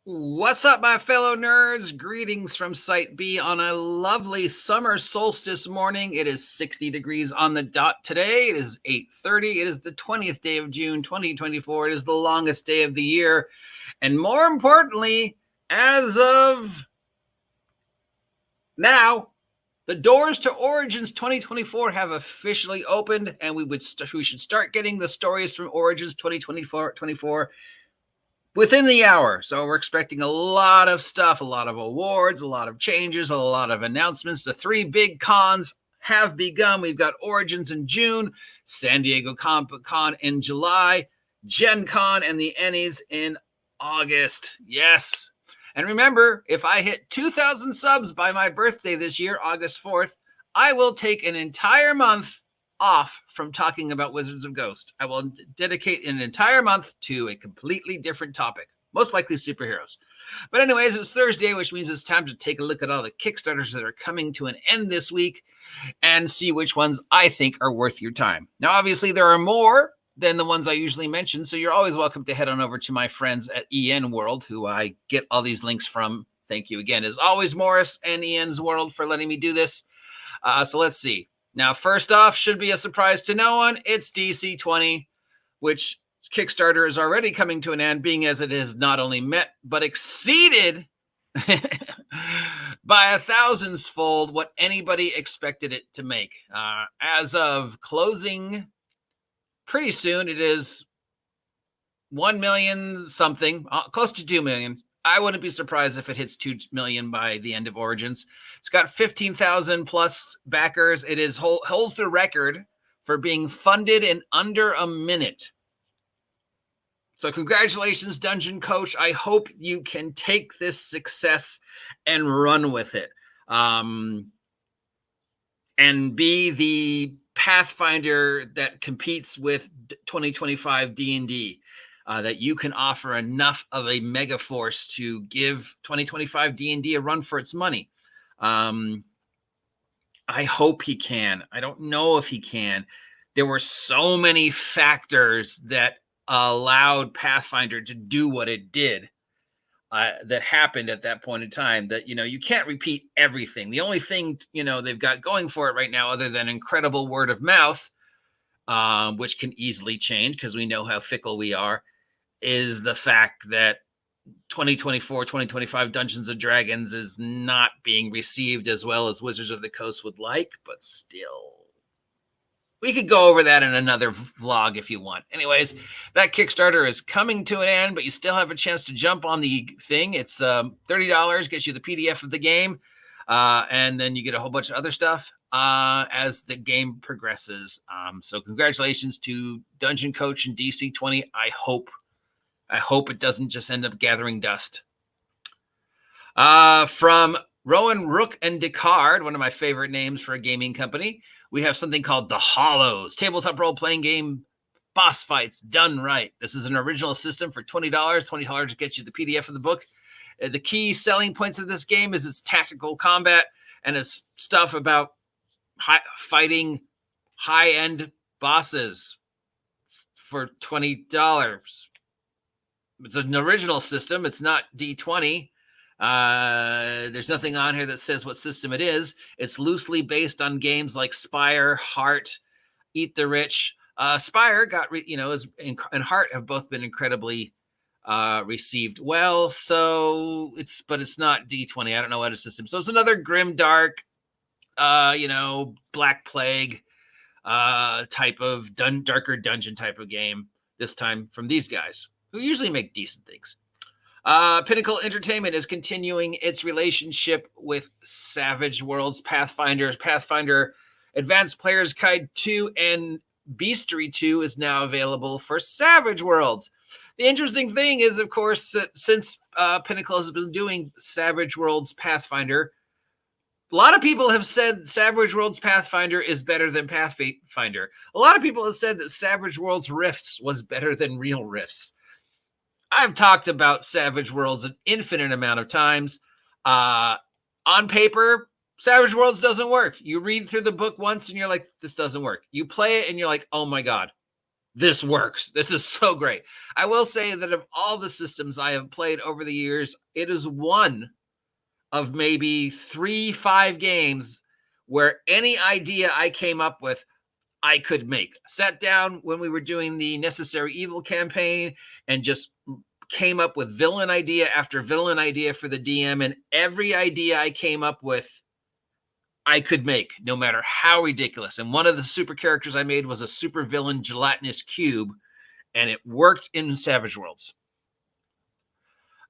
What's up, my fellow nerds? Greetings from Site B on a lovely summer solstice morning. It is 60 degrees on the dot today. It is 8:30. It is the 20th day of June, 2024. It is the longest day of the year. And more importantly, as of now, the doors to Origins 2024 have officially opened, and we should start getting the stories from Origins 2024 within the hour. So we're expecting a lot of stuff, a lot of awards, a lot of changes, a lot of announcements. The three big cons have begun. We've got Origins in June, San Diego Comic-Con in July, Gen Con and the Ennies in August. Yes. And remember, if I hit 2,000 subs by my birthday this year, August 4th, I will take an entire month off from talking about Wizards of Ghost. I will dedicate an entire month to a completely different topic, most likely superheroes. But anyways, it's Thursday, which means it's time to take a look at all the Kickstarters that are coming to an end this week and see which ones I think are worth your time. Now, obviously, there are more than the ones I usually mention, so you're always welcome to head on over to my friends at EN World, who I get all these links from. Thank you again, as always, Morris and EN's World, for letting me do this. So let's see. Now, first off, should be a surprise to no one, it's DC20, which Kickstarter is already coming to an end, being as it has not only met, but exceeded by 1,000-fold what anybody expected it to make. As of closing pretty soon, it is 1 million something, close to 2 million. I wouldn't be surprised if it hits 2 million by the end of Origins. It's got 15,000 plus backers. It holds the record for being funded in under a minute. So congratulations, Dunegoncoach. I hope you can take this success and run with it. And be the Pathfinder that competes with 2025 D&D. That you can offer enough of a mega force to give 2025 D&D a run for its money. I hope he can. I don't know if he can. There were so many factors that allowed Pathfinder to do what it did that happened at that point in time that, you can't repeat everything. The only thing, they've got going for it right now, other than incredible word of mouth, which can easily change because we know how fickle we are, is the fact that 2024, 2025 Dungeons & Dragons is not being received as well as Wizards of the Coast would like, but still. We could go over that in another vlog if you want. Anyways, that Kickstarter is coming to an end, but you still have a chance to jump on the thing. It's $30, gets you the PDF of the game, and then you get a whole bunch of other stuff as the game progresses. So congratulations to Dunegoncoach and DC20. I hope it doesn't just end up gathering dust. From Rowan Rook and Descartes, one of my favorite names for a gaming company, we have something called The Hollows, tabletop role-playing game, boss fights done right. This is an original system for $20. $20 gets you the PDF of the book. The key selling points of this game is its tactical combat and its stuff about fighting high-end bosses for $20. It's an original system. It's not D20. There's nothing on here that says what system it is. It's loosely based on games like Spire, Heart, Eat the Rich. Spire got, and Heart have both been incredibly received well. So it's not D20. I don't know what a system. So it's another grimdark, Black Plague type of darker dungeon type of game. This time from these guys, who usually make decent things. Pinnacle Entertainment is continuing its relationship with Savage Worlds Pathfinder. Pathfinder Advanced Player's Guide 2 and Beastery 2 is now available for Savage Worlds. The interesting thing is, of course, that since Pinnacle has been doing Savage Worlds Pathfinder, a lot of people have said Savage Worlds Pathfinder is better than Pathfinder. A lot of people have said that Savage Worlds Rifts was better than Real Rifts. I've talked about Savage Worlds an infinite amount of times. On paper, Savage Worlds doesn't work. You read through the book once and you're like, this doesn't work. You play it and you're like, oh my God, this works. This is so great. I will say that of all the systems I have played over the years, it is one of maybe 3-5 games where any idea I came up with, I could make. Sat down when we were doing the Necessary Evil campaign and just came up with villain idea after villain idea for the DM, and every idea I came up with, I could make, no matter how ridiculous. And one of the super characters I made was a super villain gelatinous cube, and it worked in Savage Worlds.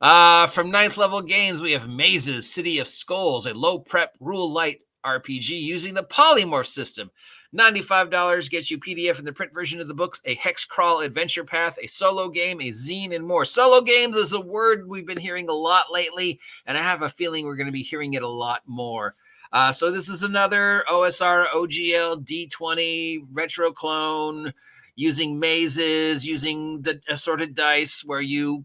From 9th level games, we have Mazes, City of Skulls, a low prep rule light RPG using the polymorph system. $95 gets you PDF and the print version of the books, a hex crawl adventure path, a solo game, a zine, and more. Solo games is a word we've been hearing a lot lately, and I have a feeling we're going to be hearing it a lot more. So this is another OSR, OGL, D20, retro clone, using mazes, using the assorted dice where you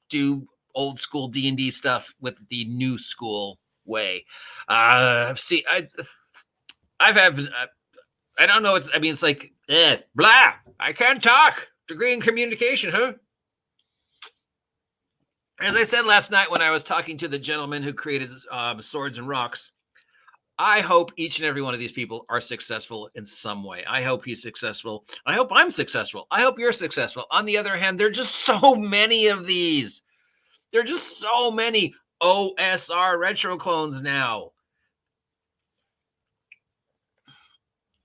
do old school D&D stuff with the new school way. I don't know. It's like, blah. I can't talk. Degree in communication, huh? As I said last night when I was talking to the gentleman who created Swords and Rocks, I hope each and every one of these people are successful in some way. I hope he's successful. I hope I'm successful. I hope you're successful. On the other hand, there are just so many of these. There are just so many OSR retro clones now.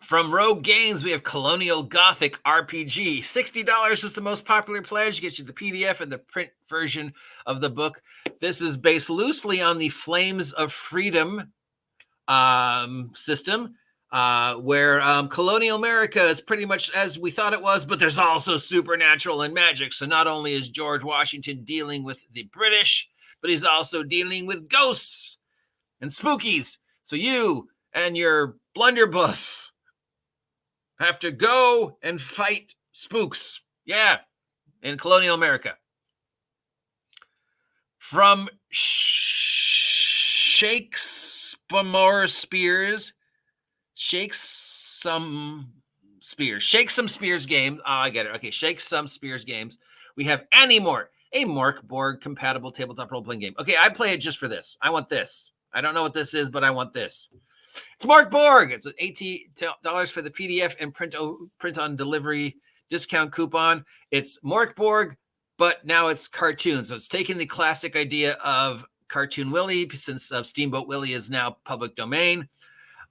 From Rogue Games, we have Colonial Gothic RPG. $60 is the most popular pledge. Gets you the PDF and the print version of the book. This is based loosely on the Flames of Freedom system, where Colonial America is pretty much as we thought it was, but there's also supernatural and magic. So not only is George Washington dealing with the British, but he's also dealing with ghosts and spookies. So you and your blunderbuss have to go and fight spooks. Yeah, in Colonial America. From Shake Some Spears games. Oh, I get it. Okay, Shake Some Spears games. We have Animort, a Mor Borg compatible tabletop role-playing game. Okay, I play it just for this. I want this. I don't know what this is, but I want this. It's Mor Borg. It's $80 for the PDF and print on delivery discount coupon. It's Mor Borg, but now it's cartoon. So it's taking the classic idea of Cartoon Willie, since Steamboat Willie is now public domain.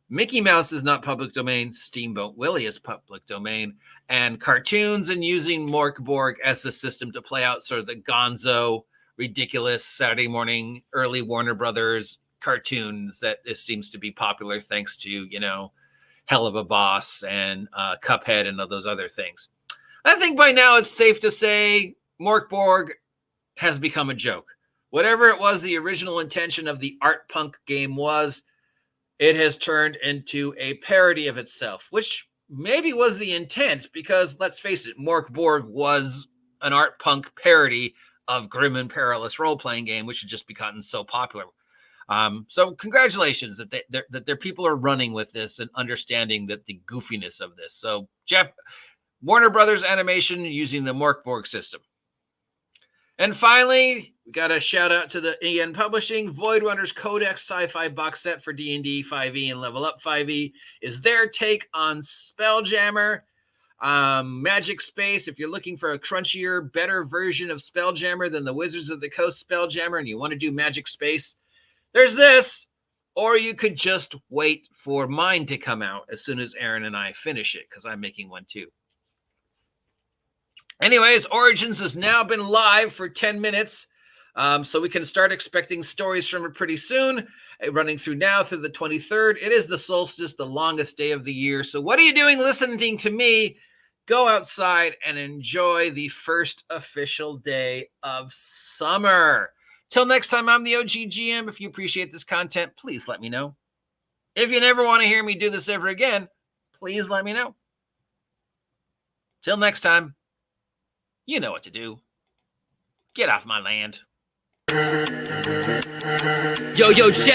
Mickey Mouse is not public domain. Steamboat Willie is public domain. And cartoons, and using Mor Borg as the system to play out sort of the gonzo, ridiculous Saturday morning, early Warner Brothers cartoons that it seems to be popular thanks to, Hell of a Boss and Cuphead and all those other things. I think by now it's safe to say Mor Borg has become a joke. Whatever it was the original intention of the art punk game was, it has turned into a parody of itself, which maybe was the intent, because let's face it, Mor Borg was an art punk parody of Grim and Perilous role-playing game, which had just become so popular. So congratulations that their people are running with this and understanding that the goofiness of this. So Warner Brothers Animation using the Mor Borg system. And finally, we got a shout out to the EN Publishing. Void Runners Codex Sci-Fi box set for D&D 5e and Level Up 5e is their take on Spelljammer. Magic Space, if you're looking for a crunchier, better version of Spelljammer than the Wizards of the Coast Spelljammer and you want to do Magic Space, there's this. Or you could just wait for mine to come out as soon as Aaron and I finish it, because I'm making one too. Anyways, Origins has now been live for 10 minutes, so we can start expecting stories from it pretty soon, running through now through the 23rd. It is the solstice, the longest day of the year. So what are you doing listening to me? Go outside and enjoy the first official day of summer. Till next time, I'm the OG GM. If you appreciate this content, please let me know. If you never want to hear me do this ever again, please let me know. Till next time. You know what to do. Get off my land. Yo, check.